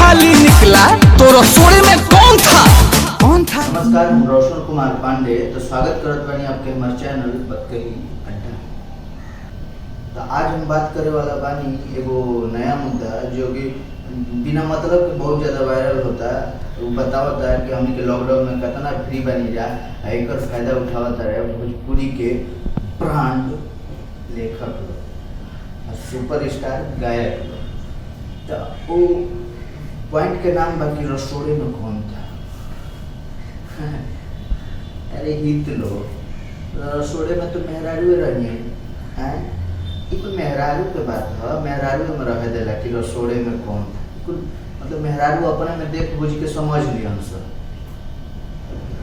खाली निकला तो रसोड़े में कौन था? नमस्कार, हम रोशन कुमार पांडे। तो स्वागत करत बानी आपके हमारे चैनल बतकही अड्डा। तो आज हम बात करे वाला बानी एगो नया मुद्दा जो कि बिना मतलब के बहुत ज्यादा वायरल होता है। वो बतावता है कि हमने के लॉकडाउन में कितना फ्री बनी जा एक फायदा उठावता है भोजपुरी के ब्रांड लेखक सुपरस्टार गायक। तो वो पॉइंट के नाम बाकी रसोड़े में कौन था? अरे हित लो, रसोड़े में तो मेहरारू रही है। ये कोई मेहरारू के बात है? मेहरारू में रह देला कि रसोड़े में कौन था? मतलब मेहरारू अपने में देख बुझ के समझ लिया सर।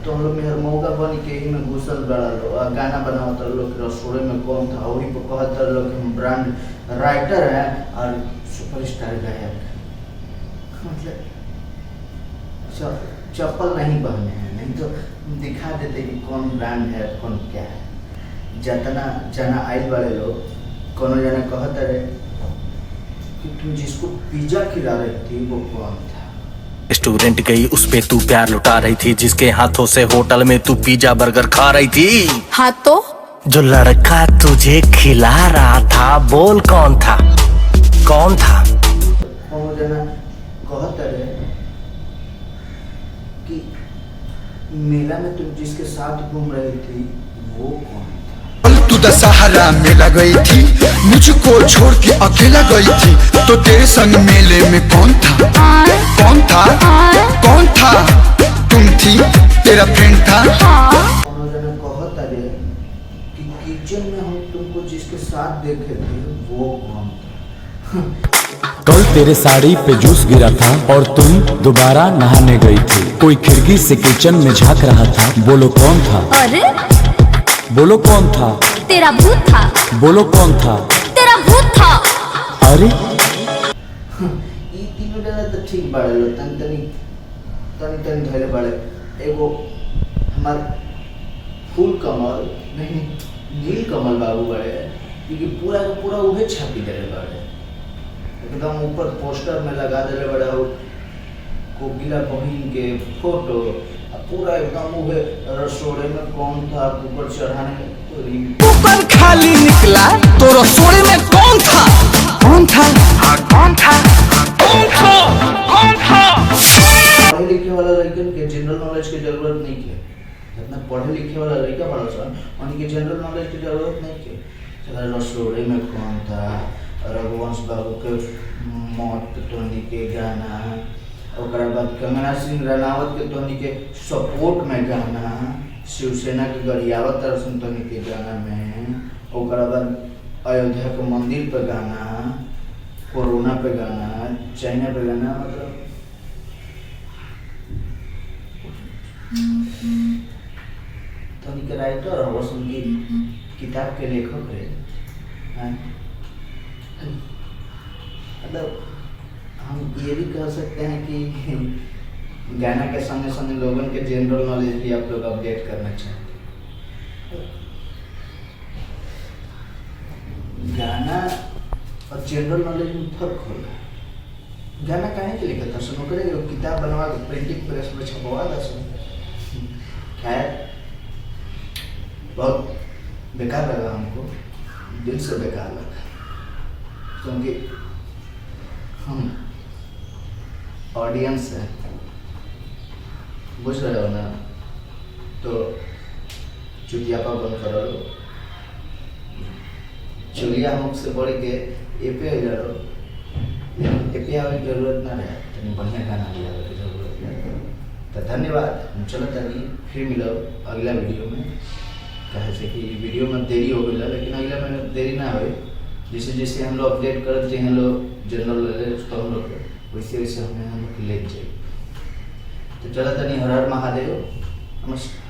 तो हम लोग मेहर मौका बन के ही में घुसल बड़ा लो गाना बनाता लोग कि रसोड़े में कौन था। वही पर कहता लोग कि हम ब्रांड राइटर हैं और सुपरस्टार गायक। मतलब चप्पल नहीं पहने हैं, नहीं तो दिखा देते कि कौन ब्रांड है कौन क्या है। जितना जना आइल वाले लोग कोनो जना कहते रहे कि तुम जिसको पिज्जा खिला रही थी वो कौन था? स्टूडेंट गई उस पे तू प्यार लुटा रही थी, जिसके हाथों से होटल में तू पिज्जा बर्गर खा रही थी। हाँ तो जो लड़का तुझे खिला रहा था बोल कौन था? कौन था? कोनो जना कहते रहे कि मेला में तुम जिसके साथ घूम रही थी वो कौन था? तू दशहरा मेला गई थी, मुझको छोड़ के अकेला गई थी, तो तेरे संग मेले में कौन था? कौन था? कौन था? तुम थी, तेरा फ्रेंड था। उन्होंने कहता रहे कि किचन में हम तुमको जिसके साथ देखे थे वो कौन था? कल तेरे साड़ी पे जूस गिरा था और तुम दोबारा नहाने गई थी। कोई खिड़की से किचन में झांक रहा था, बोलो कौन था? अरे बोलो कौन था? तेरा भूत था। बोलो कौन था? तेरा भूत था। अरे ये तीनों जना तो ठीक बाड़े लो, तनी धैले बाड़े। एगो हमार फूल कमल नहीं नील कमल बाबू बाड़े, क्योंकि पूरा का पूरा उहे छापी देले बाड़े, एकदम ऊपर पोस्टर में लगा देले बड़ा हो कोकिला बहिन के फोटो। पूरा एकदम उहे रसोड़े में कौन था ऊपर चढ़ाने ऊपर खाली निकला तो रसोड़े में कौन था? कौन था? कौन था? कौन था? कौन था? पढ़े लिखे वाला लड़कन के जनरल नॉलेज की जरूरत नहीं है। जितना पढ़े लिखे वाला लड़का बड़ा सा उनकी जनरल नॉलेज की जरूरत नहीं है। चला रसोड़े में कौन था? रघुवंश बाबू के मौत टोनी के गाना, और बाद कंगना सिंह रनावत के टोनी के सपोर्ट में गाना, शिवसेना के गरियावत दर्शन टोनी के गाना में, और बाद अयोध्या के मंदिर पे गाना, कोरोना पे गाना, चाइना पे गाना। मतलब टोनी के राइटर और उनकी किताब के लेखक है। मतलब हम ये भी कह सकते हैं कि गाना के संगे संगे लोगों के जनरल नॉलेज भी आप लोग अपडेट करना चाहते हैं। गाना और जनरल नॉलेज में फर्क होगा। गाना काहे के लिखा था? सुनो करे किताब बनवा के प्रिंटिंग प्रेस में छपवा था। खैर बहुत बेकार लगा हमको, दिल से बेकार लगा, क्योंकि हम ऑडियंस है, बुझ रहे हो ना? तो चुटियापा बंद करो, चुलिया मुख से बढ़ के एपे हो जाओ। लेकिन एपे आवे की जरूरत ना रहे, तो बढ़िया गाना लिया की जरूरत है। तो धन्यवाद। हम चलो तभी फिर मिलो अगला वीडियो में। कहे से कि वीडियो में देरी हो गई, लेकिन अगला में देरी ना हो। जैसे जैसे हम लोग अपडेट करते हैं लोग जनरल नॉलेज तो हम लोग वैसे वैसे हम लोग ले जाए। तो चलो तनी हर हर महादेव। नमस्कार।